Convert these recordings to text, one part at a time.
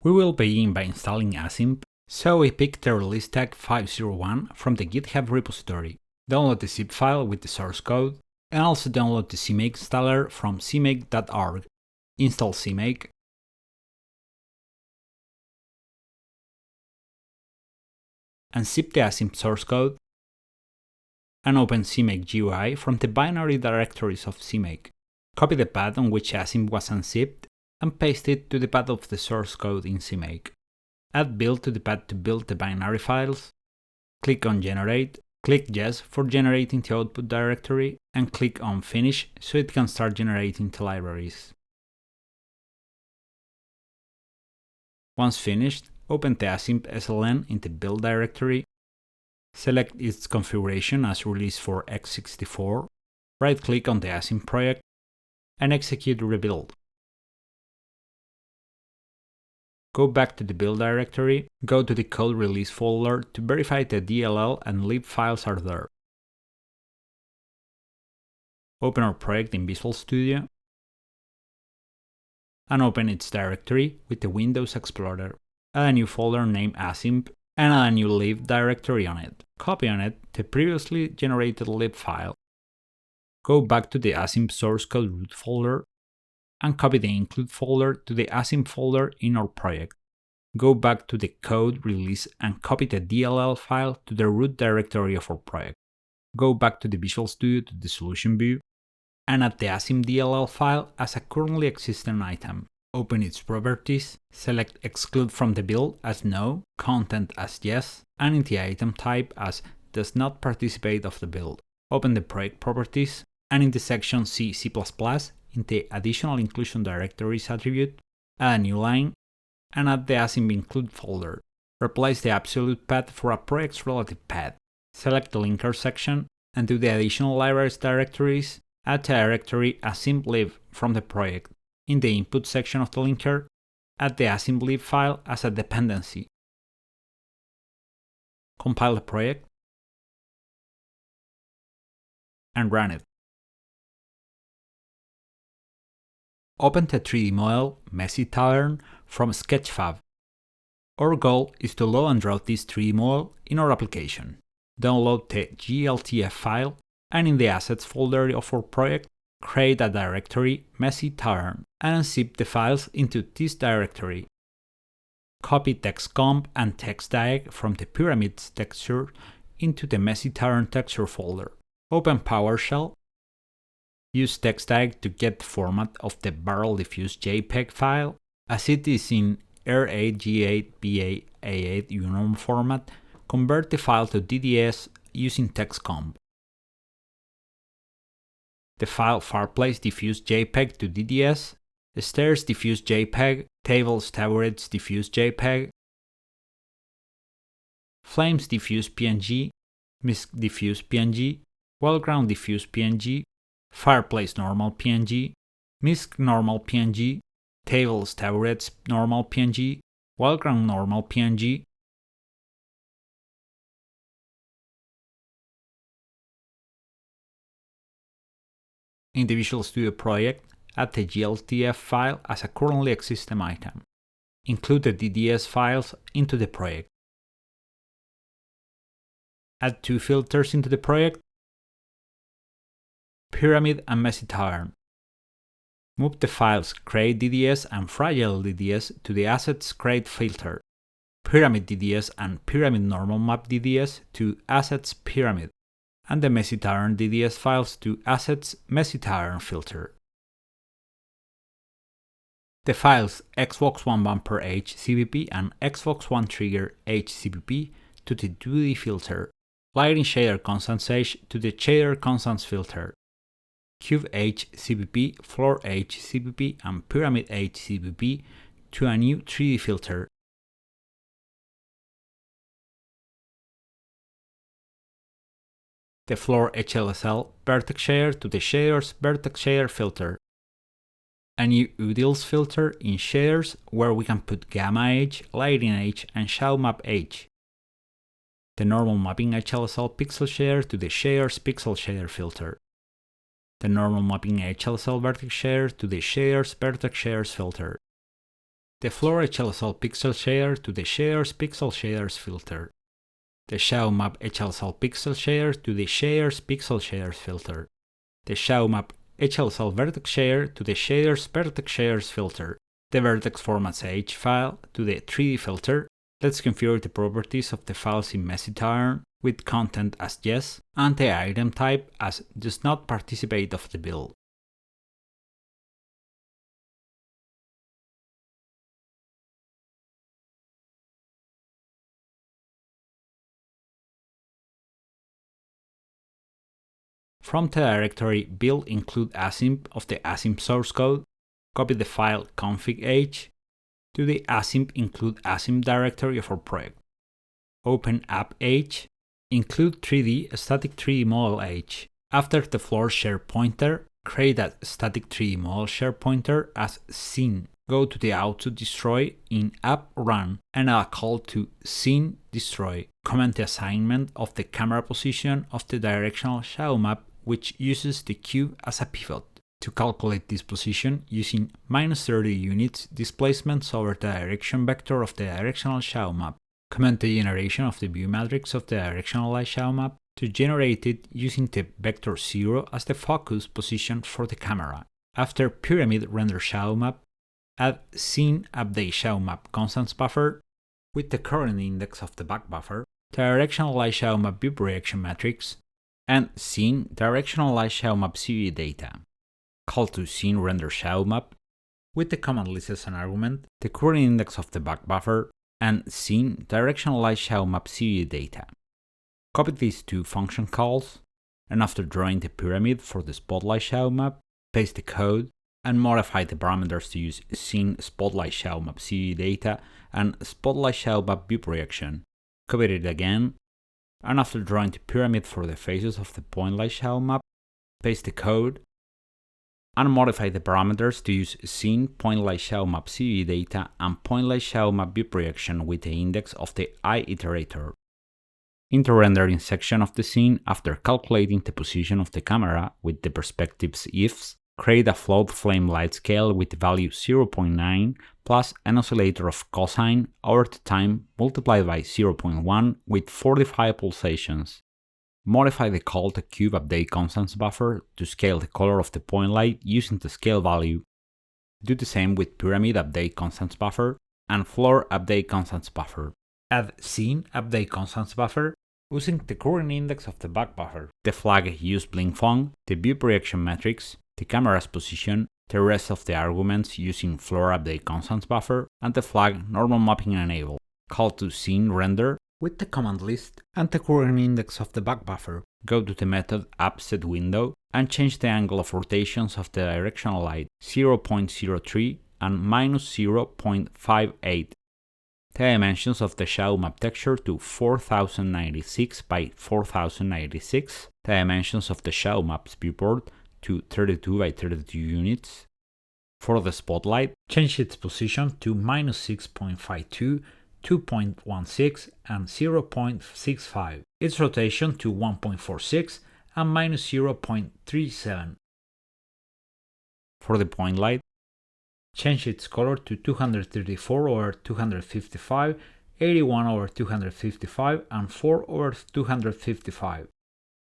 We will begin by installing Asimp, so we pick the release tag 501 from the GitHub repository, download the zip file with the source code, and also download the CMake installer from cmake.org. Install CMake, and zip the Asimp source code, and open CMake GUI from the binary directories of CMake. Copy the path on which Asimp was unzipped, and paste it to the path of the source code in CMake. Add build to the path to build the binary files, click on Generate, click Yes for generating the output directory, and click on Finish so it can start generating the libraries. Once finished, open the Asimp SLN in the build directory, select its configuration as release for x64, right-click on the Asimp project, and execute rebuild. Go back to the build directory, go to the code release folder to verify the DLL and lib files are there. Open our project in Visual Studio, and open its directory with the Windows Explorer. Add a new folder named Asimp, and add a new lib directory on it. Copy on it the previously generated lib file. Go back to the Asimp source code root folder, and copy the include folder to the Asimp folder in our project. Go back to the code release and copy the DLL file to the root directory of our project. Go back to the Visual Studio to the solution view, and add the Asimp DLL file as a currently existing item. Open its properties, select exclude from the build as no, content as yes, and in the item type as does not participate of the build. Open the project properties, and in the section C++, in the additional inclusion directories attribute, add a new line, and add the Asimp include folder. Replace the absolute path for a project's relative path. Select the linker section, and to the additional libraries directories, add the directory Asimp lib from the project. In the input section of the linker, add the Asimp lib file as a dependency. Compile the project, and run it. Open the 3D model Messy Tavern from Sketchfab. Our goal is to load and draw this 3D model in our application. Download the GLTF file, and in the Assets folder of our project, create a directory Messy Tavern, and unzip the files into this directory. Copy TextComp and TextDiag from the pyramids texture into the Messy Tavern texture folder. Open PowerShell. Use TextDiag to get the format of the barrel diffuse JPEG file, as it is in R8G8BA-A8 uniform format. Convert the file to DDS using TextComp. The file Fireplace diffuse JPEG to DDS, Stairs diffuse JPEG, Tables Taburets diffuse JPEG, Flames diffuse PNG, Mist diffuse PNG, Wellground diffuse PNG, Fireplace normal PNG, Mist normal PNG, Tables Taburets normal PNG, Wellground normal PNG. In the Visual Studio project, add the GLTF file as a currently existing item. Include the DDS files into the project. Add two filters into the project, Pyramid and Messy Tavern. Move the files Create DDS and Fragile DDS to the Assets Create filter, Pyramid DDS and Pyramid Normal Map DDS to Assets Pyramid, and the Messy Tavern DDS files to Assets Messy Tavern filter. The files Xbox One Bumper HCBP and Xbox One Trigger HCBP to the 2D filter, Lighting Shader Constants Edge to the Shader Constants filter, Cube HCBP, Floor HCBP, and Pyramid HCBP to a new 3D filter. The Floor HLSL Vertex Shader to the Shaders Vertex Shader filter. A new UDILs filter in shaders where we can put Gamma Edge, Lighting Edge, and Shadow Map Edge. The Normal Mapping HLSL Pixel Shader to the Shaders Pixel Shader filter. The Normal Mapping HLSL Vertex Shader to the Shaders Vertex Shaders filter. the floor HLSL pixel shader to the shaders pixel shaders filter, the shadow map HLSL pixel shader to the shaders pixel shaders filter, the shadow map HLSL vertex shader to the shaders vertex shaders filter, the vertex formats H file to the 3D filter. Let's configure the properties of the files in messy pattern with content as yes and the item type as does not participate of the build. From the directory build include asimp of the asimp source code, copy the file config.h to the asimp include asimp directory of our project. Open app.h, include 3D static 3D model h. After the floor share pointer, create a static 3D model share pointer as scene. Go to the auto destroy in app run and a call to scene destroy. Comment the assignment of the camera position of the directional shadow map, which uses the cube as a pivot. To calculate this position using -30 units displacements over the direction vector of the directional shadow map. Comment the generation of the view matrix of the directional shadow map to generate it using the vector 0 as the focus position for the camera. After pyramid render shadow map, add scene update shadow map constants buffer with the current index of the back buffer, directional light shadow map view projection matrix, and scene directional light shadow map CVE data. Call to scene render shadow map with the command list as an argument, the current index of the back buffer, and scene directional light shadow map CVE data. Copy these two function calls, and after drawing the pyramid for the spotlight shadow map, paste the code and modify the parameters to use scene spotlight shadow map CVE data and spotlight shadow map view projection. Copy it again, and after drawing the pyramid for the faces of the point light shadow map, paste the code and modify the parameters to use scene point light shadow map CVE data and point light shadow map view projection with the index of the I iterator. In the rendering section of the scene, after calculating the position of the camera with the perspectives ifs, create a float flame light scale with the value 0.9 plus an oscillator of cosine over the time multiplied by 0.1 with 45 pulsations. Modify the call to cube update constants buffer to scale the color of the point light using the scale value. Do the same with pyramid update constants buffer and floor update constants buffer. Add scene update constants buffer using the current index of the back buffer, the flag use blink font, the view projection matrix, the camera's position, the rest of the arguments using floor update constants buffer, and the flag normal mapping enable. Call to scene render with the command list and the current index of the back buffer. Go to the method appset window and change the angle of rotations of the directional light 0.03 and -0.58. The dimensions of the shadow map texture to 4096 by 4096. The dimensions of the shadow map's viewport to 32 by 32 units. For the spotlight, change its position to -6.52, 2.16 and 0.65, its rotation to 1.46 and -0.37. For the point light, change its color to 234/255, 81/255 and 4/255,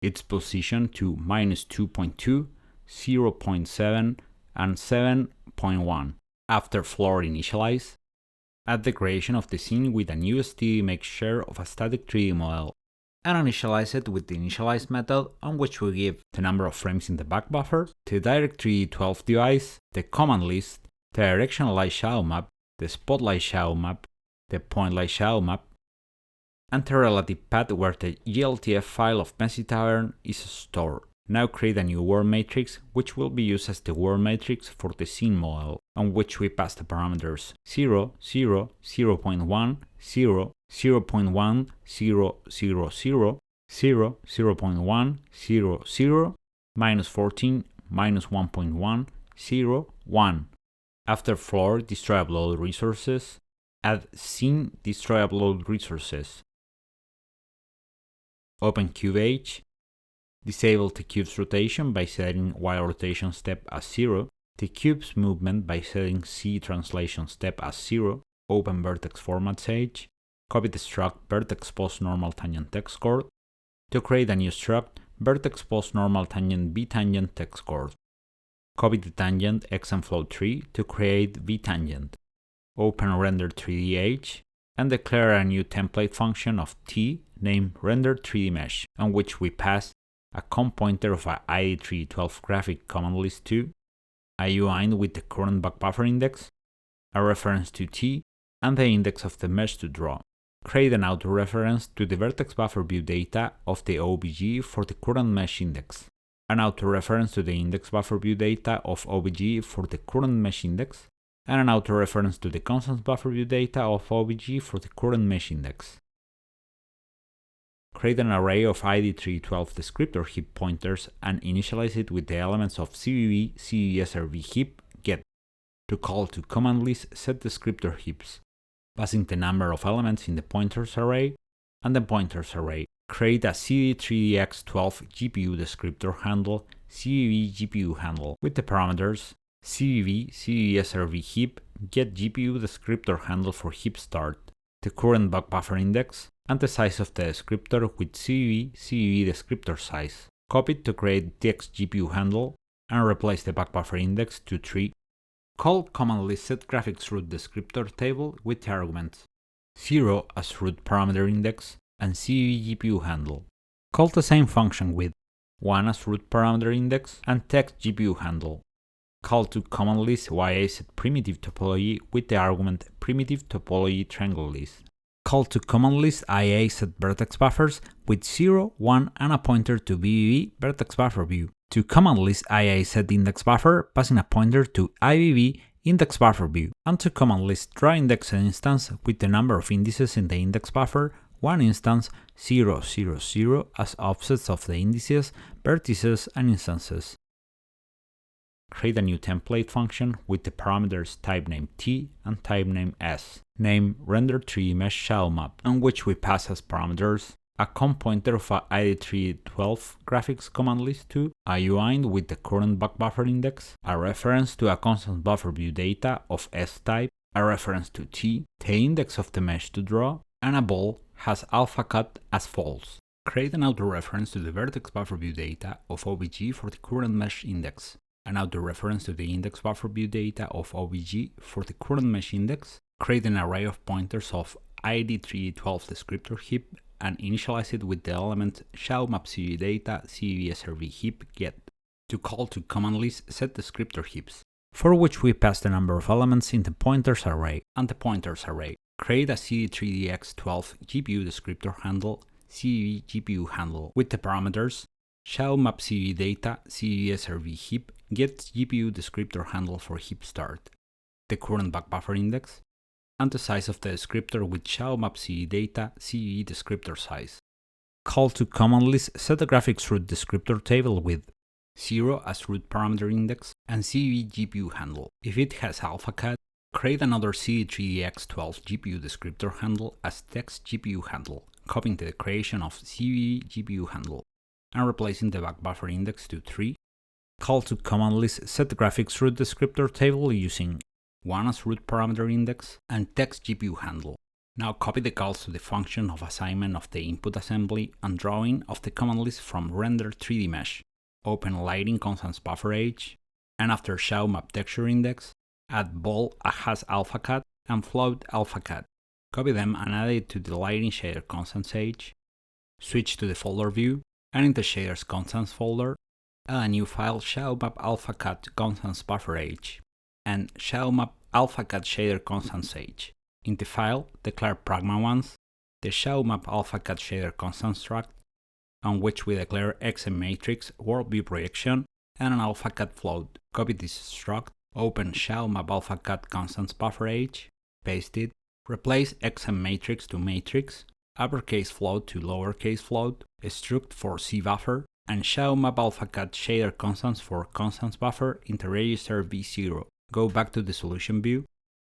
its position to -2.2, 0.7 and 7.1. After floor initialize, add the creation of the scene with a new STD make share of a static 3D model, and initialize it with the initialize method on which we give the number of frames in the back buffer, the Direct3D12 device, the command list, the directional light shadow map, the spotlight shadow map, the point light shadow map, and the relative path where the GLTF file of messy pattern is stored. Now create a new world matrix, which will be used as the world matrix for the scene model, on which we pass the parameters 0, 0, 0.1, 0, 0.1, 0, 0, 0, 0, 0.1, 0, 0, -14, -1.1, 0, 1. After floor destroy upload resources, add scene destroy upload resources. Open CubeH. Disable the cube's rotation by setting Y rotation step as 0. the cube's movement by setting C translation step as 0, open vertex format sage, copy the struct vertex post normal tangent text chord, to create a new struct vertex post normal tangent b tangent text chord. Copy the tangent x and float 3 to create v tangent. Open render 3D and declare a new template function of t named render 3D mesh, on which we pass a com pointer of a ID312 graphic command list to, a UID with the current back buffer index, a reference to t, and the index of the mesh to draw. Create an autoreference to the vertex buffer view data of the OBJ for the current mesh index, an autoreference to the index buffer view data of OBJ for the current mesh index, and an autoreference to the constants buffer view data of OBJ for the current mesh index. Create an array of ID312 descriptor heap pointers and initialize it with the elements of CVV, CVSRV heap get. To call to command list set descriptor heaps, passing the number of elements in the pointers array and the pointers array. Create a CD3DX12 GPU descriptor handle CVV GPU handle with the parameters CVV, CVSRV heap get GPU descriptor handle for heap start, the current back buffer index, and the size of the descriptor with CVV, CVV descriptor size. Copy it to create text GPU handle and replace the back buffer index to 3. Call command list set graphics root descriptor table with the arguments 0 as root parameter index and CVV GPU handle. Call the same function with 1 as root parameter index and text GPU handle. Call to command list YA set primitive topology with the argument primitive topology triangle list. Call to command list IA set vertex buffers with 0, 1 and a pointer to VVV vertex buffer view. To command list IA set index buffer passing a pointer to IVV index buffer view. And to command list draw index instance with the number of indices in the index buffer, 1 instance, 0, 0, 0 as offsets of the indices, vertices and instances. Create a new template function with the parameters typename t and typename s, name render3 mesh shadow map, on which we pass as parameters a com pointer of a ID312 graphics command list to, a UID with the current back buffer index, a reference to a constant buffer view data of s type, a reference to t, the index of the mesh to draw, and a ball has alpha cut as false. Create an autoreference to the vertex buffer view data of OBJ for the current mesh index, an autoreference to the index buffer view data of OBJ for the current mesh index, create an array of pointers of ID312 descriptor heap and initialize it with the element shadow map CV data CVSRV heap get. To call to command list set descriptor heaps, for which we pass the number of elements in the pointers array and the pointers array. Create a CD3DX12 GPU descriptor handle CVV GPU handle with the parameters shadow map CV data CVSRV heap gets GPU descriptor handle for heap start, the current back buffer index, and the size of the descriptor with shadow map CV data CV descriptor size. Call to command list set the graphics root descriptor table with 0 as root parameter index and CV GPU handle. If it has alpha cat, create another CD3DX12 GPU descriptor handle as text GPU handle, copying the creation of CV GPU handle and replacing the back buffer index to 3. Call to command list set the graphics root descriptor table using 1 as root parameter index and text GPU handle. Now copy the calls to the function of assignment of the input assembly and drawing of the command list from render 3D mesh. Open lighting constants buffer age, and after shadow map texture index, add ball has alpha cat and float alpha cat. Copy them and add it to the lighting shader constants age. Switch to the folder view, and in the shaders constants folder, add a new file shadow map alpha cat constants buffer age and shadow map alpha cat shader constants age. In the file, declare pragma ones, the shadow map alpha cat shader constants struct, on which we declare XM matrix worldview projection and an alpha cat float. Copy this struct, open shadow map alpha cat constants buffer age, paste it, replace XM matrix to matrix, uppercase float to lowercase float, struct for C buffer, and shadow map alpha cat shader constants for constants buffer into register v0. Go back to the solution view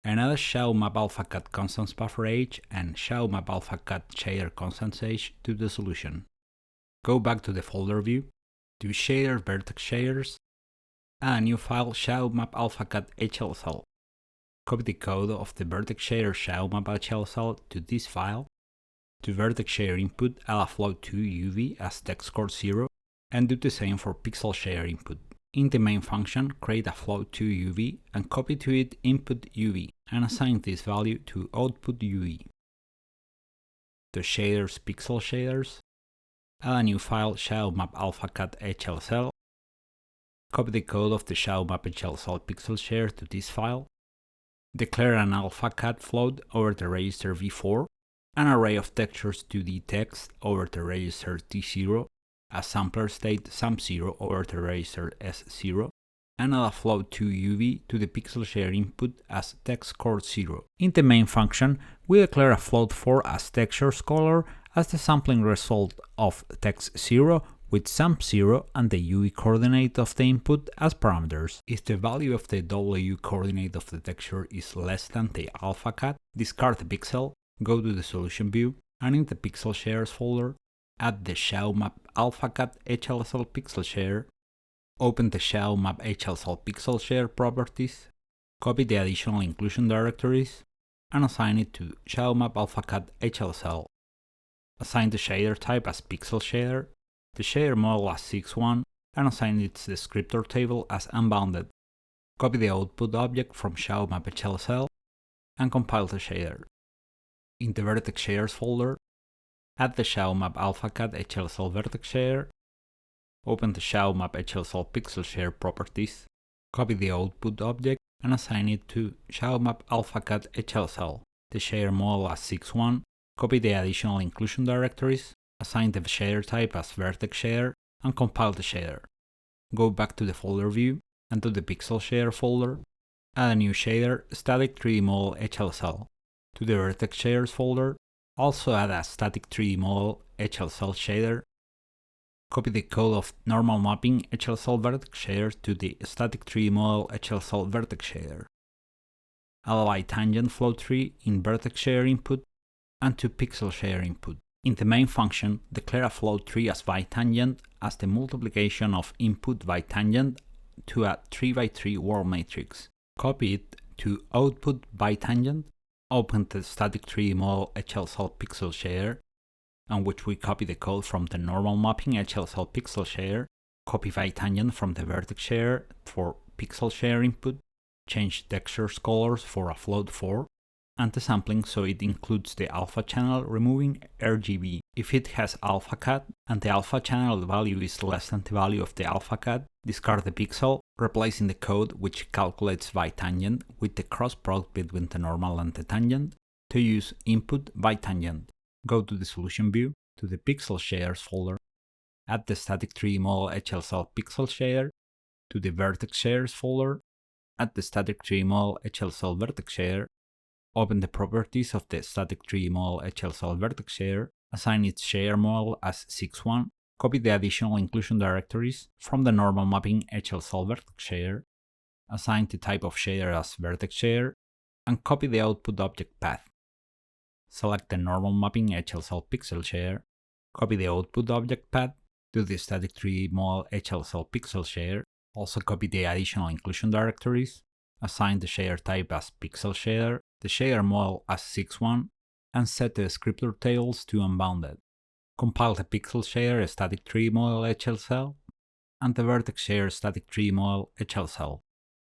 and add a shadow map alpha cat constants buffer age and shadow map alpha cat shader constants age to the solution. Go back to the folder view, to shader vertex shaders, Add a new file shadowmap alphacat HLSL. Copy the code of the vertex shader shadowmap HLSL to this file. To vertex shader input, add a float 2 UV as text core 0, and do the same for pixel shader input. In the main function, create a float 2 UV and copy to it input UV, and assign this value to output UV. To shaders pixel shaders, add a new file shadowmap alphacat HLSL. Copy the code of the shadowmap HLSL pixel shader to this file. Declare an alphacat float over the register v4, an array of textures 2D text over the register t0, a sampler state sam0 over the register s0, and add a float 2 UV to the pixel shader input as text core 0. In the main function, we declare a float 4 as textures color as the sampling result of text 0 with sam0 and the UV coordinate of the input as parameters. If the value of the W coordinate of the texture is less than the alphacat, discard the pixel, go to the solution view, and in the pixel shaders folder, add the shadowmap alphacat HLSL pixel shader, open the shadowmap HLSL pixel shader properties, copy the additional inclusion directories, and assign it to shadowmap alphacat HLSL. Assign the shader type as pixel shader, the shader model as 6.1, and assign its descriptor table as unbounded. Copy the output object from shadowmap HLSL and compile the shader. In the vertex shaders folder, add the shadowmap alphacat HLSL vertex shader, open the shadowmap HLSL pixel shader properties, copy the output object and assign it to shadowmap alphacat HLSL, the shader model as 6.1, copy the additional inclusion directories, assign the shader type as vertex shader, and compile the shader. Go back to the folder view and to the pixel shader folder, add a new shader static 3D model HLSL. To the vertex shaders folder, also add a static 3D model HLSL shader. Copy the code of normal mapping HLSL vertex shader to the static 3D model HLSL vertex shader. Add a bitangent float 3 in vertex shader input and to pixel shader input. In the main function, declare a float 3 as bitangent as the multiplication of input bitangent to a 3x3 world matrix. Copy it to output bitangent, open the static 3D model HLSL pixel shader, on which we copy the code from the normal mapping HLSL pixel shader, copy bitangent from the vertex shader for pixel shader input, change textures colors for a float 4, and the sampling so it includes the alpha channel removing RGB. If it has alphacat and the alpha channel value is less than the value of the alphacat, discard the pixel, replacing the code which calculates bitangent with the cross product between the normal and the tangent to use input bitangent. Go to the solution view, to the pixel shaders folder, add the static 3D model HLSL pixel shader, to the vertex shaders folder, add the static 3D model HLSL vertex shader, open the properties of the static 3D model HLSL vertex shader, assign its shader model as 6.1, copy the additional inclusion directories from the normal mapping HLSL vertex shader, assign the type of shader as vertex shader, and copy the output object path. Select the normal mapping HLSL pixel shader, copy the output object path to the static 3D model HLSL pixel shader, also copy the additional inclusion directories, assign the shader type as pixel shader, the shader model as 6.1, and set the descriptor tables to unbounded. Compile the pixel shader static 3D model HLSL and the vertex shader static 3D model HLSL.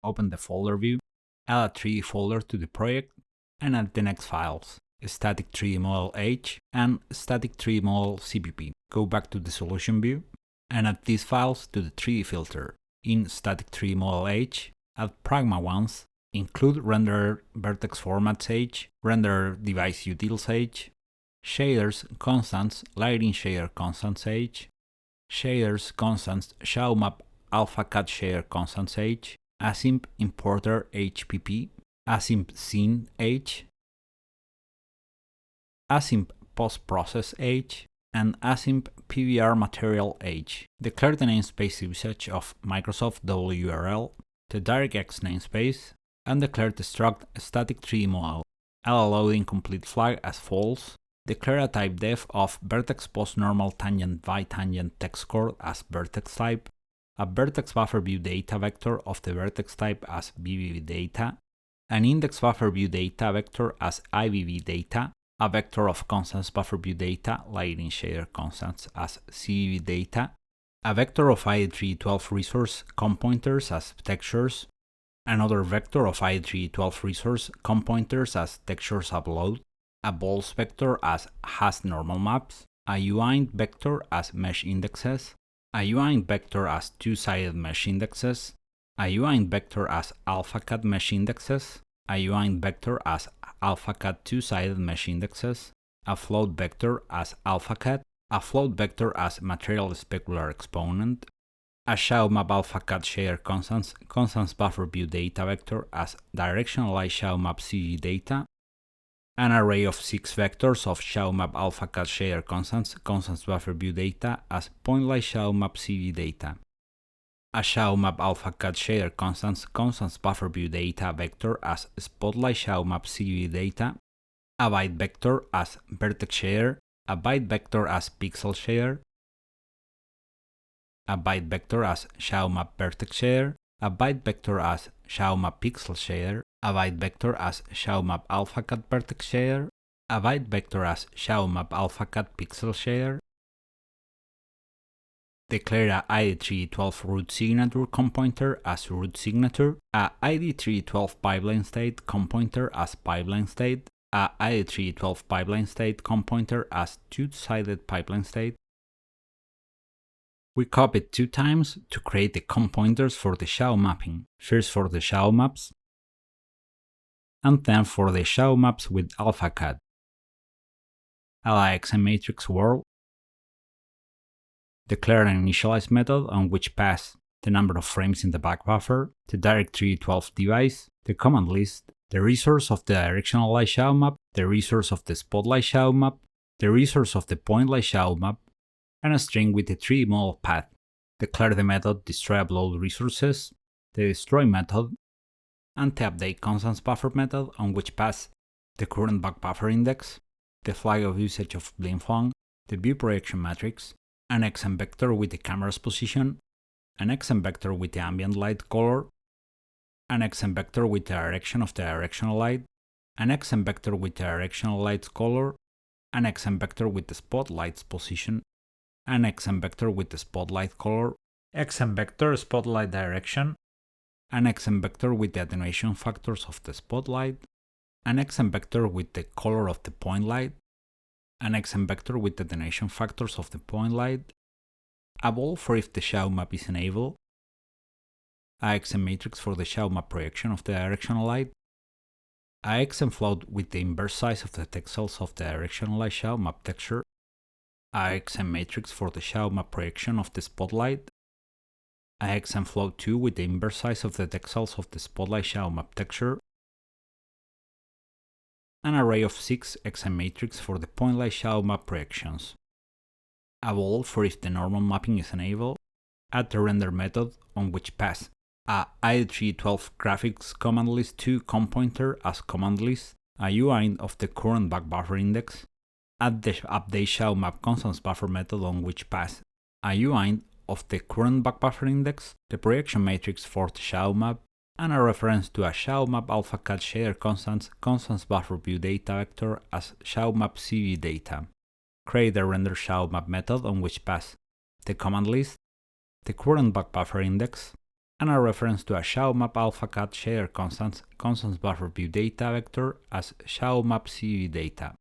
Open the folder view, add a 3D folder to the project, and add the next files, static 3D model H and static 3D model CPP. Go back to the solution view and add these files to the 3D filter. In static 3D model H, add pragma ones, include renderer vertex formats H, renderer device utils H, shaders constants lighting shader constants H, shaders constants shadowmap alphacat shader constants H, asimp importer HPP, asimp scene H, asimp postprocess H, and asimp PBR material H. Declare the namespace usage of Microsoft WRL, the DirectX namespace, and declare the struct static 3D model. Add a loading complete flag as false. Declare a type def of vertex post normal tangent by tangent text core as vertex type. a vertex buffer view data vector of the vertex type as VBV data, an index buffer view data vector as IBV data, a vector of constants buffer view data lighting shader constants as CBV data, a vector of ID312 resource compointers as textures, another vector of ID312 resource compointers as textures upload, a balls vector as has normal maps, a uint vector as mesh indexes, a uint vector as two-sided mesh indexes, a uint vector as AlphaCat mesh indexes, a uint vector as AlphaCat two-sided mesh indexes, a float vector as AlphaCat, a float vector as material specular exponent, a ShawMap AlphaCat shader constants buffer view data vector as directionalized ShawMap CG data, an array of 6 vectors of ShawMap AlphaCat shader constants buffer view data as pointlight ShawMap CV data, a ShawMap AlphaCat shader constants buffer view data vector as spotlight ShawMap CV data, a byte vector as vertex shader, a byte vector as pixel shader, a byte vector as ShawMap vertex shader, a byte vector as ShawMap pixel shader, a byte vector as ShawMap AlphaCat vertex shader, a byte vector as ShawMap AlphaCat pixel shader. Declare a ID312 root signature compointer as root signature, a ID312 pipeline state compointer as pipeline state, a ID312 pipeline state compointer as two-sided pipeline state. We copied 2 times to create the compointers for the SHAW mapping, first for the SHAW maps, and then for the SHAW maps with AlphaCat. LIXM matrix world. Declare an initialize method on which pass the number of frames in the back buffer, the Direct312 device, the command list, the resource of the directional light SHAW map, the resource of the spotlight SHAW map, the resource of the point light SHAW map, and a string with the 3D model path. Declare the method destroy_upload resources, the destroy method, and the update constants buffer method on which pass the current back buffer index, the flag of usage of blink_fong, the view projection matrix, an XM vector with the camera's position, an XM vector with the ambient light color, an XM vector with the direction of the directional light, an XM vector with the directional light's color, an XM vector with the spotlight's position, an XM vector with the spotlight color, XM vector spotlight direction, an XM vector with the attenuation factors of the spotlight, an XM vector with the color of the point light, an XM vector with the attenuation factors of the point light, a ball for if the SHAW map is enabled, a XM matrix for the SHAW map projection of the directional light, a XM float with the inverse size of the text cells of the directional light SHAW map texture, a XM matrix for the SHAW map projection of the spotlight, a XM float 2 with the inverse size of the text cells of the spotlight SHAW map texture, an array of 6 XM matrix for the point light SHAW map projections, a ball for if the normal mapping is enabled, add the render method on which pass a ID312 graphics command list 2 compointer as command list, a uint of the current back buffer index, add the update SHAW map constants buffer method on which pass a uint of the current back buffer index, the projection matrix for the SHAW map, and a reference to a SHAW map AlphaCat shader constants buffer view data vector as SHAW map CV data. Create the render SHAW map method on which pass the command list, the current back buffer index, and a reference to a SHAW map AlphaCat shader constants buffer view data vector as SHAW map CV data.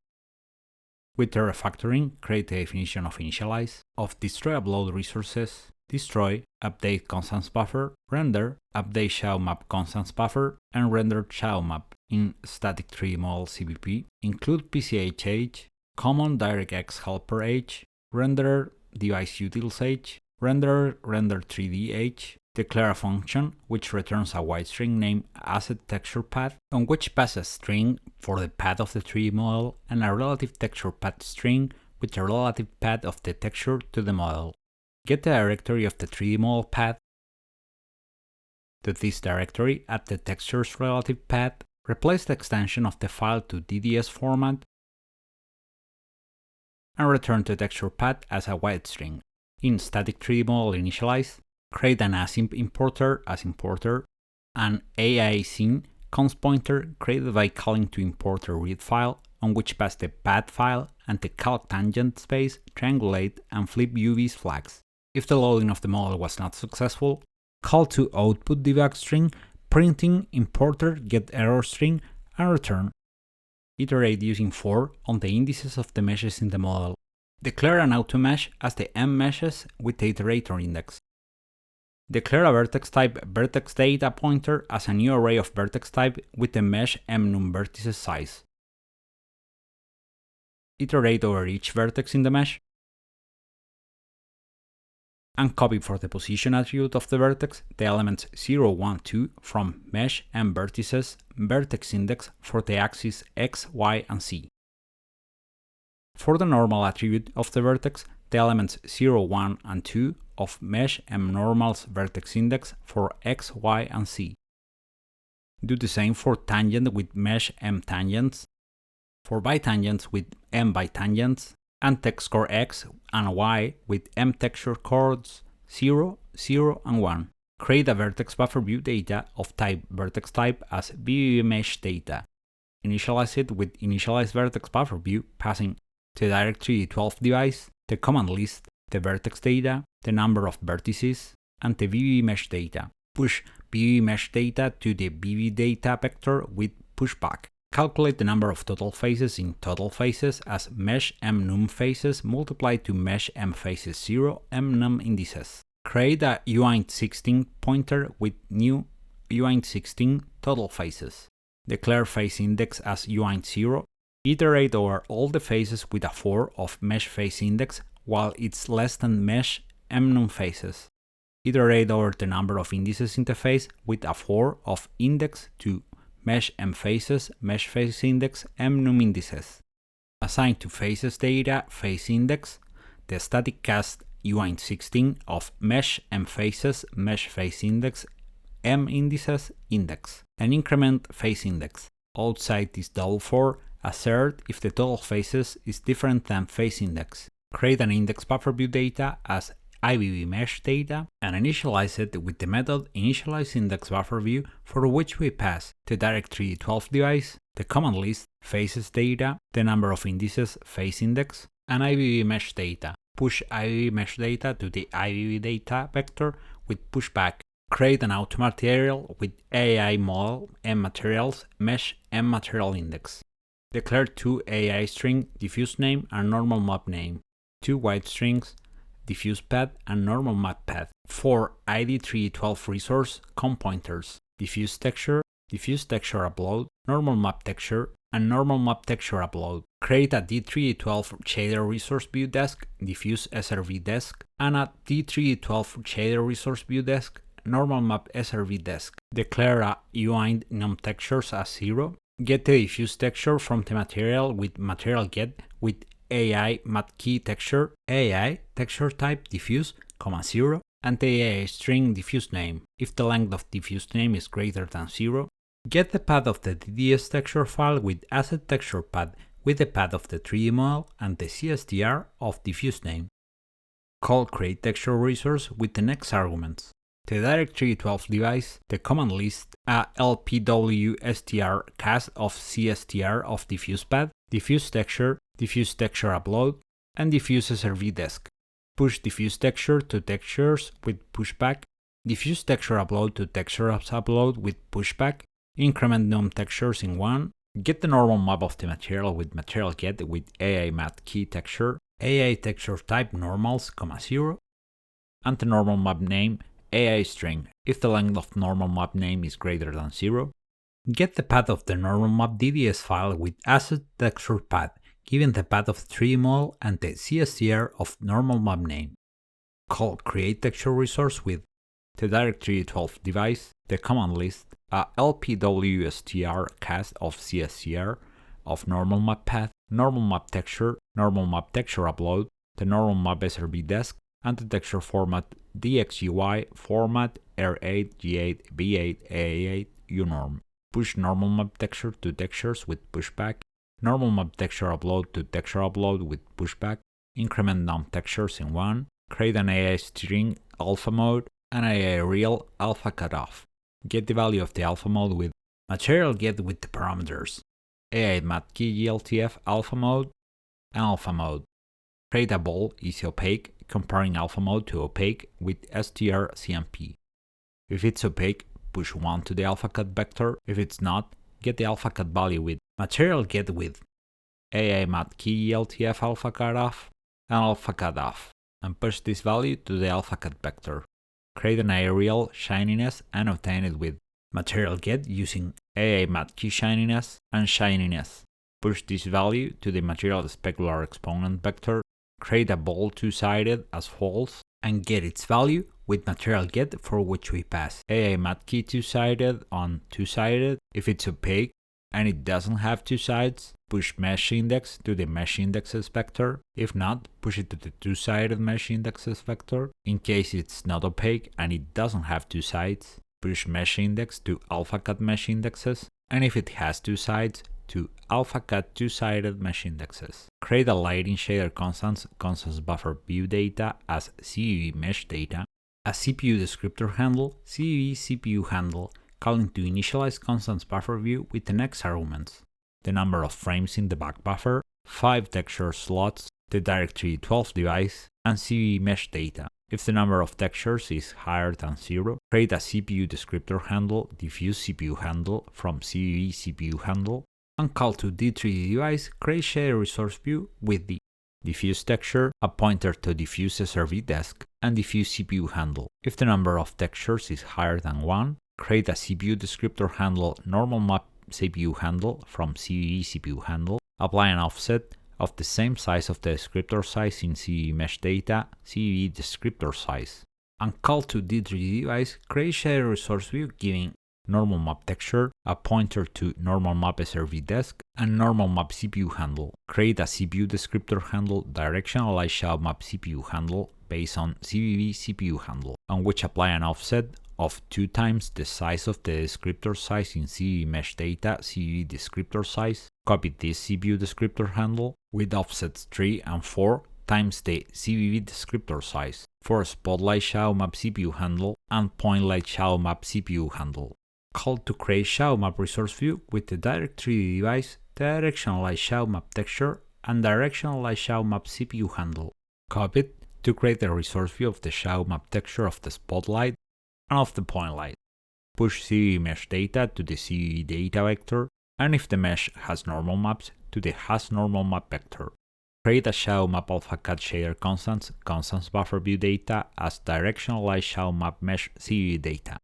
With the refactoring, create the definition of initialize, of destroy upload resources, destroy, update constants buffer, render, update SHAW map constants buffer, and render SHAW map in static 3D model CBP, include PCH age, common DirectX helper age, renderer device utils age, renderer render 3D age, declare a function which returns a white string named asset texture path, on which pass a string for the path of the 3D model and a relative texture path string with the relative path of the texture to the model. Get the directory of the 3D model path. To this directory, add the texture's relative path, replace the extension of the file to DDS format, and return the texture path as a white string. In static 3D model initialize, create an async importer as importer, an AI scene const pointer created by calling to importer read file, on which pass the path file and the calc tangent space, triangulate, and flip UV's flags. If the loading of the model was not successful, call to output debug string, printing importer get error string, and return. Iterate using for on the indices of the meshes in the model. Declare an auto mesh as the m meshes with the iterator index. Declare a vertex type vertex data pointer as a new array of vertex type with the mesh mnum vertices size. Iterate over each vertex in the mesh. And copy for the position attribute of the vertex the elements 0, 1, 2 from mesh m vertices vertex index for the axes x, y, and z. For the normal attribute of the vertex, the elements 0, 1, and 2 of mesh m normals vertex index for x, y, and z. Do the same for tangent with mesh m tangents, for bitangents with m bitangents, and text core x and y with m texture chords 0, 0, and 1. Create a vertex buffer view data of type vertex type as mesh data. Initialize it with initialize vertex buffer view passing to the Direct3D12 device, the command list, the vertex data, the number of vertices, and the mesh data. Push mesh data to the data vector with pushback. Calculate the number of total faces in total faces as mesh m num faces multiplied to mesh m faces 0 m num indices. Create a uint16 pointer with new uint16 total faces. Declare face index as uint0. Iterate over all the faces with a 4 of mesh face index while it's less than mesh m num faces. Iterate over the number of indices in the face with a 4 of index to mesh m faces, mesh face index, m num indices. Assign to faces data face index, the static cast uint16 of mesh m faces, mesh face index, m indices index, and increment face index. Outside this double for, assert if the total faces is different than face index. Create an index buffer view data as mesh data and initialize it with the method initializeIndexBufferView, for which we pass the Direct3D12 device, the command list, faces data, the number of indices, face index, and mesh data. Push mesh data to the data vector with pushback. Create an auto material with AI model mMaterials mesh mMaterial index. Declare two AI string diffuse name and normal map name, two white strings diffuse path and normal map path. 4 ID312 resource com pointers, diffuse texture upload, normal map texture, and normal map texture upload. Create a D312 shader resource view desk, diffuse SRV desk, and a D312 shader resource view desk, normal map SRV desk. Declare a uint num textures as 0. Get the diffuse texture from the material with material get with AI mat key texture, AI texture type diffuse, 0, and the AI string diffuse name. If the length of diffuse name is greater than 0, get the path of the DDS texture file with asset texture path with the path of the 3D model and the CSTR of diffuse name. Call create texture resource with the next arguments. The Direct3D12 device, the command list, a LPWSTR cast of CSTR of diffuse path, diffuse texture upload, and diffuse SRV desk. Push diffuse texture to textures with pushback, diffuse texture upload to textures upload with pushback, increment num textures in 1, get the normal map of the material with material get with AI mat key texture, AI texture type normals, 0, and the normal map name AI string. If the length of normal map name is greater than 0, get the path of the normal map DDS file with asset texture path, given the path of the 3D model and the CSTR of normal map name. Call create texture resource with the Direct3D12 device, the command list, a LPWSTR cast of CSTR of normal map path, normal map texture upload, the normal map SRV desk, and the texture format DXUI format R8, G8, B8, A8, UNorm. Push normal map texture to textures with pushback, normal map texture upload to texture upload with pushback, increment num textures in 1, create an AI string alpha mode, and AI real alpha cutoff. Get the value of the alpha mode with material get with the parameters AI math key GLTF alpha mode and alpha mode. Create a ball is opaque, comparing alpha mode to opaque with strcmp. If it's opaque, push 1 to the alpha cut vector. If it's not, get the alpha cut value with material get with AI math key GLTF alpha cutoff and alpha cutoff, and push this value to the alpha cut vector. Create an aerial shininess and obtain it with material get using AI math key shininess and shininess. Push this value to the material specular exponent vector. Create a ball two-sided as false and get its value with material get, for which we pass AI math key two-sided on two-sided. If it's opaque and it doesn't have two sides, push mesh index to the mesh indexes vector. If not, push it to the two-sided mesh indexes vector. In case it's not opaque and it doesn't have two sides, push mesh index to alpha cut mesh indexes. And if it has two sides, to alpha cut two-sided mesh indexes. Create a lighting shader constants buffer view data as CVV mesh data, a CPU descriptor handle, CVV CPU handle, calling to initialize constants buffer view with the next arguments: the number of frames in the back buffer, 5 texture slots, the Directory 12 device, and CVV mesh data. If the number of textures is higher than 0, create a CPU descriptor handle, diffuse CPU handle from CVV CPU handle, and call to D3D device create shader resource view with the diffuse texture, a pointer to diffuse SRV desk, and diffuse CPU handle. If the number of textures is higher than 1, create a CPU descriptor handle normal map CPU handle from CVV CPU handle, apply an offset of the same size of the descriptor size in CVV mesh data, CVV descriptor size, and call to D3D device create shader resource view giving normal map texture, a pointer to normal map SRV desk, and normal map CPU handle. Create a CPU descriptor handle directional iShadow map CPU handle based on CVV CPU handle, on which apply an offset of 2 times the size of the descriptor size in CVV mesh data, CVV descriptor size. Copy this CPU descriptor handle with offsets 3 and 4 times the CVV descriptor size for Spotlight Shadow Map CPU handle and Point Light Shadow Map CPU handle. Call to create Shadow Map resource view with the Direct3D device, Directional Light Shadow Map texture, and Directional Light Shadow Map CPU handle. Copy it to create a resource view of the Shadow Map texture of the Spotlight and of the Point Light. Push CVV mesh data to the CVV data vector, and if the mesh has normal maps, to the has normal map vector. Create a Shadow Map alpha cut shader constants buffer view data as Directional Light Shadow Map mesh CVV data,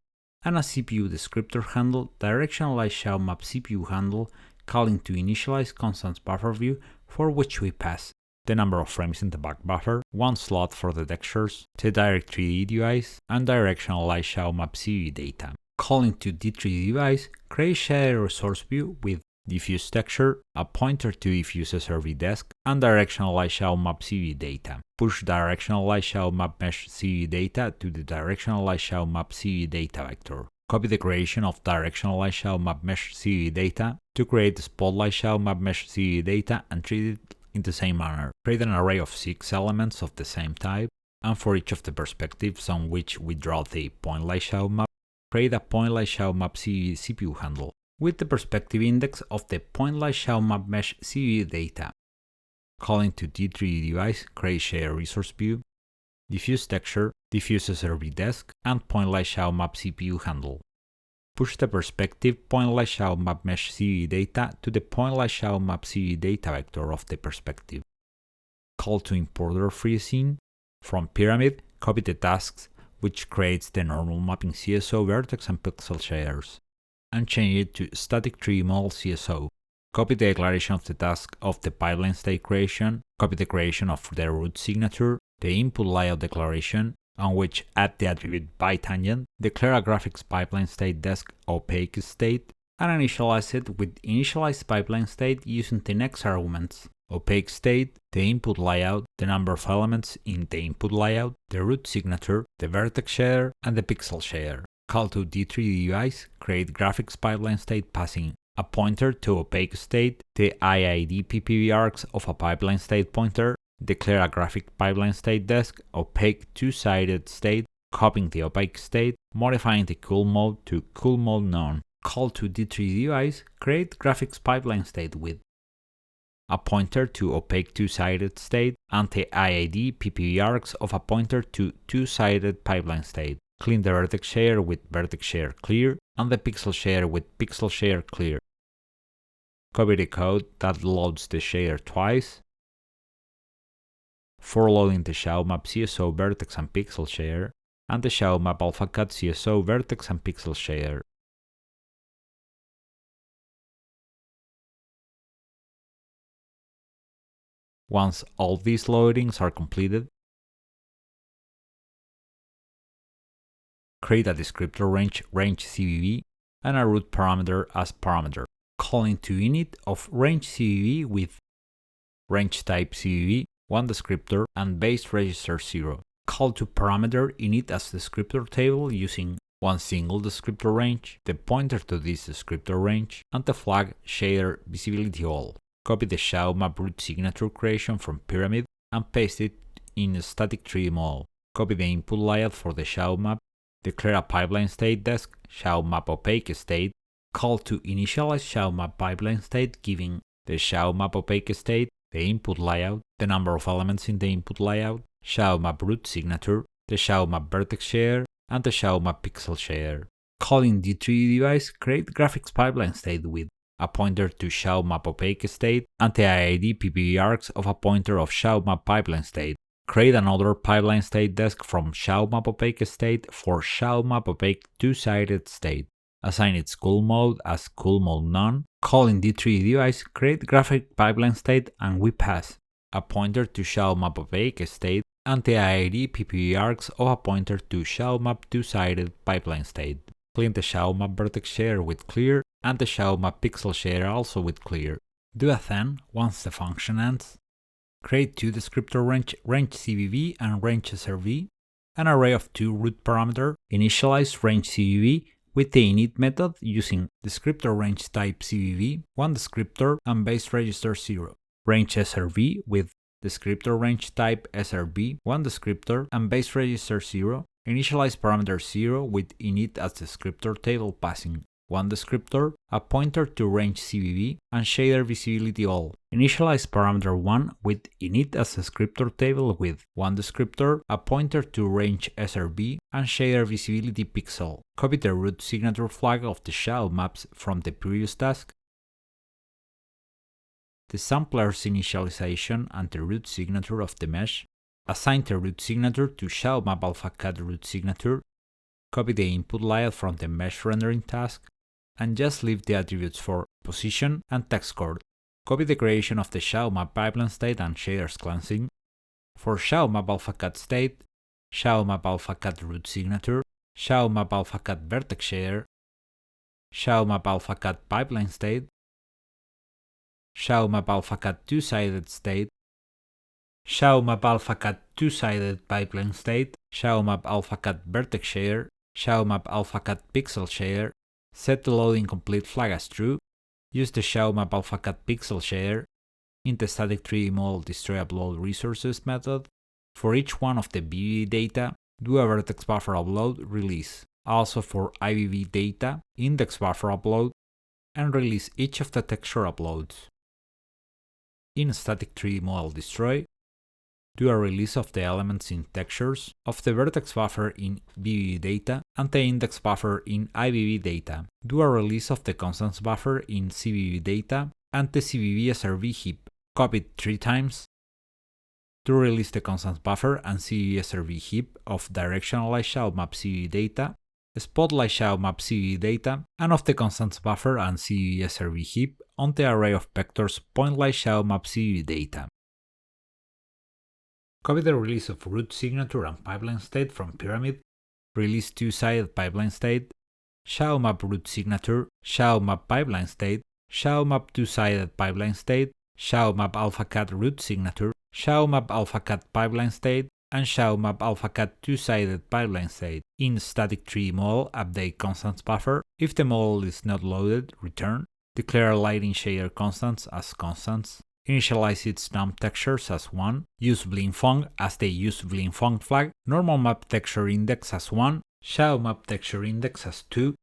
and a CPU descriptor handle, Directional Light Shadow Map CPU handle, calling to initialize constants buffer view, for which we pass the number of frames in the back buffer, 1 slot for the textures, the Direct3D device, and Directional Light Shadow Map CVV data. Calling to D3D device, create shader resource view with diffuse texture, a pointer to diffuse SRV desk, and Directional Light Shadow Map CVV data. Push Directional Light Shadow Map mesh CVV data to the Directional Light Shadow Map CVV data vector. Copy the creation of Directional Light Shadow Map mesh CVV data to create the Spotlight Shadow Map mesh CVV data and treat it in the same manner. Create an array of 6 elements of the same type, and for each of the perspectives on which we draw the Point Light Shadow Map, create a Point Light Shadow Map CVV CPU handle with the perspective index of the Point Light Shadow Map mesh CVV data. Calling to D3D device, create shader resource view, diffuse texture, diffuse SRV desk, and Point Light Shadow Map CPU handle. Push the perspective Point Light Shadow Map mesh CVV data to the Point Light Shadow Map CVV data vector of the perspective. Call to importer free scene. From pyramid, copy the tasks which creates the normal mapping CSO vertex and pixel shaders, and change it to static 3D model CSO. Copy the declaration of the task of the pipeline state creation, copy the creation of the root signature, the input layout declaration, on which add the attribute byTangent, declare a graphics pipeline state desk opaque state, and initialize it with initialize pipeline state using the next arguments: opaque state, the input layout, the number of elements in the input layout, the root signature, the vertex shader, and the pixel shader. Call to D3D device, create graphics pipeline state passing a pointer to opaque state, the IID PPV arcs of a pipeline state pointer, declare a graphic pipeline state desk opaque two-sided state copying the opaque state, modifying the cool mode to cool mode none. Call to D3 device, create graphics pipeline state with a pointer to opaque two-sided state and the IID PPV arcs of a pointer to two-sided pipeline state. Clean the vertex shader with vertex shader clear and the pixel shader with pixel shader clear. Copy the code that loads the shader twice. For loading the ShadowMap CSO vertex and pixel shader, and the ShadowMap AlphaCAD CSO vertex and pixel shader. Once all these loadings are completed, create a descriptor range CVV and a root parameter as parameter. Call into init of range CVV with range type CVV, one descriptor, and base register 0. Call to parameter init as descriptor table using one single descriptor range, the pointer to this descriptor range, and the flag shader visibility all. Copy the ShadowMap root signature creation from Pyramid and paste it in static 3D model. Copy the input layout for the ShadowMap, declare a pipeline state desk, ShadowMap opaque state, call to initialize ShadowMap pipeline state giving the ShadowMap opaque state, the input layout, the number of elements in the input layout, ShadowMap root signature, the ShadowMap vertex shader, and the ShadowMap pixel shader. Calling D3 device, create graphics pipeline state with a pointer to ShadowMap opaque state and the IID PPV arcs of a pointer of ShadowMap pipeline state. Create another pipeline state desk from ShadowMap opaque state for ShadowMap opaque two-sided state. Assign its cool mode as cool mode none. Calling D3 device, create graphic pipeline state, and we pass a pointer to ShadowMap opaque state and the IID PPV arcs of a pointer to ShadowMap two-sided pipeline state. Clean the ShadowMap vertex shader with clear and the ShadowMap pixel shader also with clear. Do a then once the function ends. Create two descriptor range CVV and range SRV, an array of two root parameter. Initialize range CVV with the init method using descriptor range type CVV, one descriptor, and base register 0. Range SRV with descriptor range type SRV, one descriptor, and base register 0. Initialize parameter 0 with init as descriptor table passing one descriptor, a pointer to range CVV, and shader visibility all. Initialize parameter 1 with init as descriptor table with one descriptor, a pointer to range SRV, and shader visibility pixel. Copy the root signature flag of the shadow maps from the previous task, the sampler's initialization and the root signature of the mesh. Assign the root signature to ShadowMap AlphaCAD root signature. Copy the input layout from the mesh rendering task, and just leave the attributes for position and text chord. Copy the creation of the ShadowMap pipeline state and shaders cleansing. For ShadowMap AlphaCAD state, ShadowMap AlphaCAD root signature, ShadowMap AlphaCAD vertex shader, ShadowMap AlphaCAD pipeline state, ShadowMap AlphaCAD two-sided state, ShadowMap AlphaCAD two-sided pipeline state, ShadowMap AlphaCAD vertex shader, ShadowMap AlphaCAD pixel shader. Set the loading complete flag as true. Use the ShadowMap AlphaCAD pixel shader. In the static 3D model destroy upload resources method. For each one of the BV data, do a vertex buffer upload release. Also for IVV data, index buffer upload, and release each of the texture uploads. In static 3D model destroy, do a release of the elements in textures, of the vertex buffer in BV data, and the index buffer in IVV data. Do a release of the constants buffer in CVV data, and the CVV SRV heap, copied 3 times. To release the constants buffer and CVV SRV heap of directionalized ShadowMap CVV data, spotlight ShadowMap CVV data, and of the constants buffer and CVV SRV heap on the array of vectors pointlight ShadowMap CVV data. Copy the release of root signature and pipeline state from Pyramid, release two-sided pipeline state, ShadowMap root signature, ShadowMap pipeline state, ShadowMap two-sided pipeline state, ShadowMap AlphaCAD root signature, ShadowMap AlphaCAD pipeline state, and ShadowMap AlphaCAD two-sided pipeline state. In static 3D model, update constants buffer. If the model is not loaded, return. Declare lighting shader constants as constants. Initialize its num textures as 1, use blingfong as the useBlingfong flag, normal map texture index as 1, shadow map texture index as 2,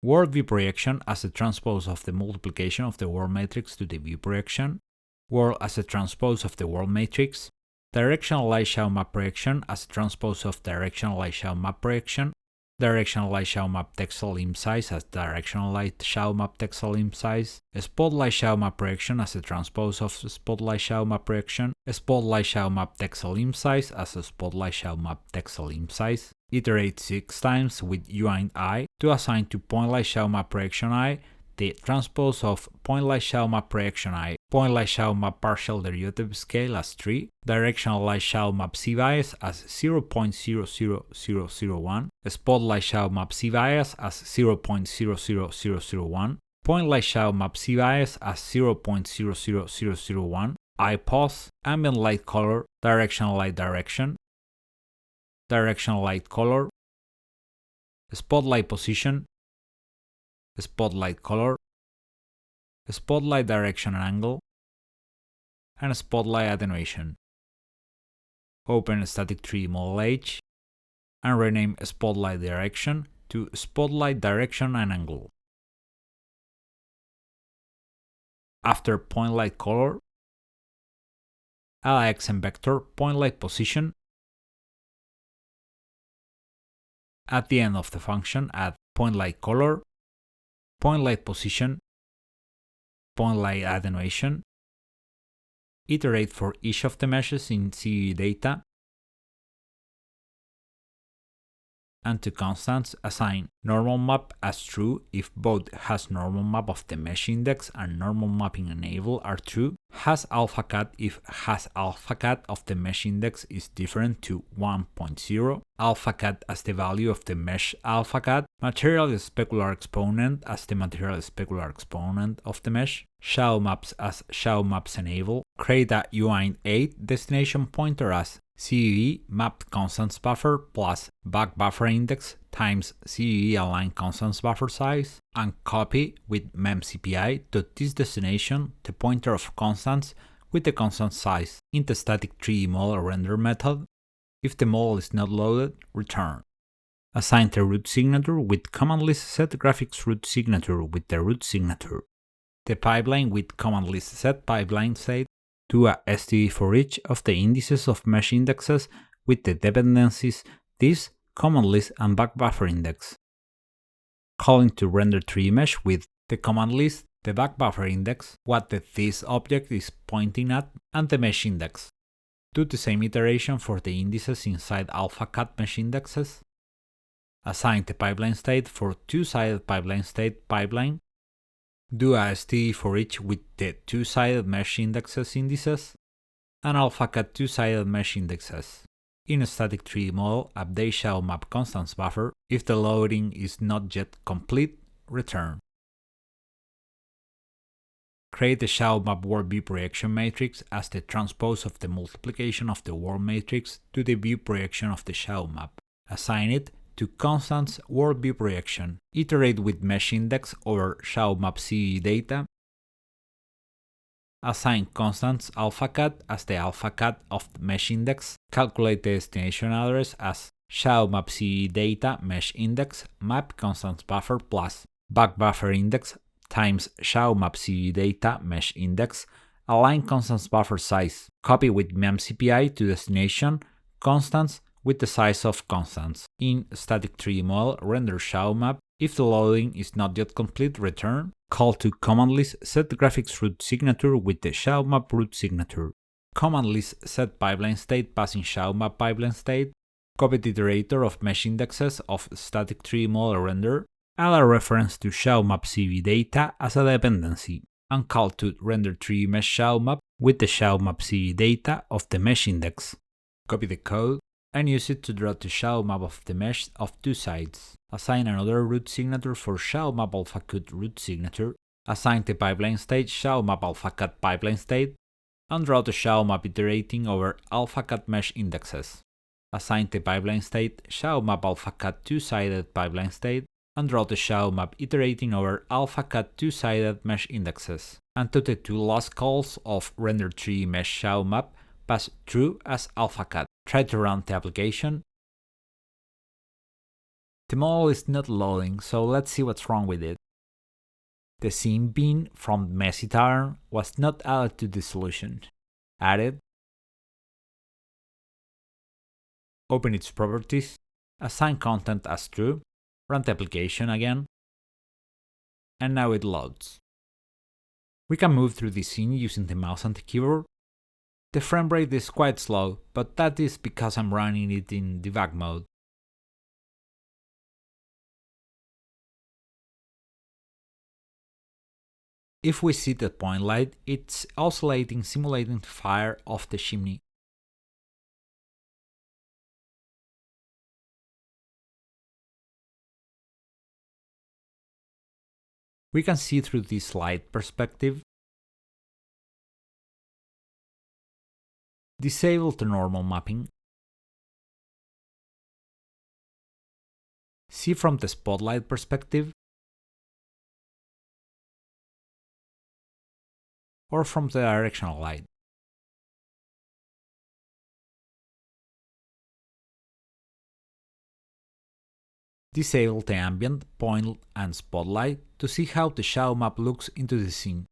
world view projection as a transpose of the multiplication of the world matrix to the view projection, world as a transpose of the world matrix, directional light shadow map projection as a transpose of directional light shadow map projection, directional light shadow map texel limb size as directional light shadow map texel limb size, spotlight shadow map projection as a transpose of spotlight shadow map projection, spotlight shadow map texel limb size as a spotlight shadow map texel limb size. Iterate 6 times with uint I to assign to point light shadow map projection I the transpose of point light shadow map projection I, point light shadow map partial derivative scale as 3, directional light shadow map Z bias as 0.00001, spotlight shadow map Z bias as 0.00001, point light shadow map Z bias as 0.00001, I pause, ambient light color, directional light direction, directional light color, spotlight position, spotlight color, spotlight direction and angle, and spotlight attenuation. Open static 3D model H and rename spotlight direction to spotlight direction and angle. After point light color, add XM vector point light position. At the end of the function, add point light color, point light position, point light attenuation. Iterate for each of the meshes in CE data. And to constants, assign normal map as true if both has normal map of the mesh index and normal mapping enable are true, has alpha cut if has alpha cut of the mesh index is different to 1.0, alpha cut as the value of the mesh alpha cut, material specular exponent as the material specular exponent of the mesh, shadow maps as shadow maps enable, create a uint 8 destination pointer as CEE mapped constants buffer plus back buffer index times CEE aligned constants buffer size, and copy with memcpi to this destination the pointer of constants with the constant size in the static 3D model render method. If the model is not loaded, return. Assign the root signature with command list set graphics root signature with the root signature. The pipeline with command list set pipeline state to a STD for each of the indices of mesh indexes with the dependencies this, command list, and back buffer index. Calling to render 3D mesh with the command list, the back buffer index, what the this object is pointing at, and the mesh index. Do the same iteration for the indices inside alpha cut mesh indexes. Assign the pipeline state for two-sided pipeline state pipeline. Do a STD for each with the two-sided mesh indexes indices, and alpha cut two-sided mesh indexes. In a static 3D model, update shadow map constants buffer. If the loading is not yet complete, return. Create the shadow map world view projection matrix as the transpose of the multiplication of the world matrix to the view projection of the shadow map. Assign it to constants world view projection. Iterate with mesh index over shadow map CE data. Assign constants alpha cut as the alpha cut of the mesh index. Calculate the destination address as shadow map CE data mesh index map constants buffer plus back buffer index times shadow map CE data mesh index. Align constants buffer size. Copy with memcpi to destination constants with the size of constants. In static 3D model, render shadow map. If the loading is not yet complete, return. Call to command list set graphics root signature with the shadow map root signature. Command list set pipeline state passing shadow map pipeline state. Copy the iterator of mesh indexes of static 3D model render. Add a reference to shadow map CV data as a dependency. And call to render 3D mesh shadow map with the shadow map CV data of the mesh index. Copy the code and use it to draw the shadow map of the mesh of two sides. Assign another root signature for shadow map alpha cut root signature. Assign the pipeline state shadow map alpha cut pipeline state, and draw the shadow map iterating over alpha cut mesh indexes. Assign the pipeline state shadow map alpha cut two-sided pipeline state, and draw the shadow map iterating over alpha cut two-sided mesh indexes. and to the two last calls of render3 mesh shadow map pass through as AlphaCAD. Try to run the application. The model is not loading, so let's see what's wrong with it. The seam bin from messy pattern was not added to the solution. Add it. Open its properties. Assign content as true. Run the application again. And now it loads. We can move through the scene using the mouse and the keyboard. The frame rate is quite slow, but that is because I'm running it in debug mode. If we see the point light, it's oscillating, simulating the fire of the chimney. We can see through this light perspective. Disable the normal mapping. See from the spotlight perspective. Or from the directional light. Disable the ambient, point and spotlight to see how the shadow map looks into the scene.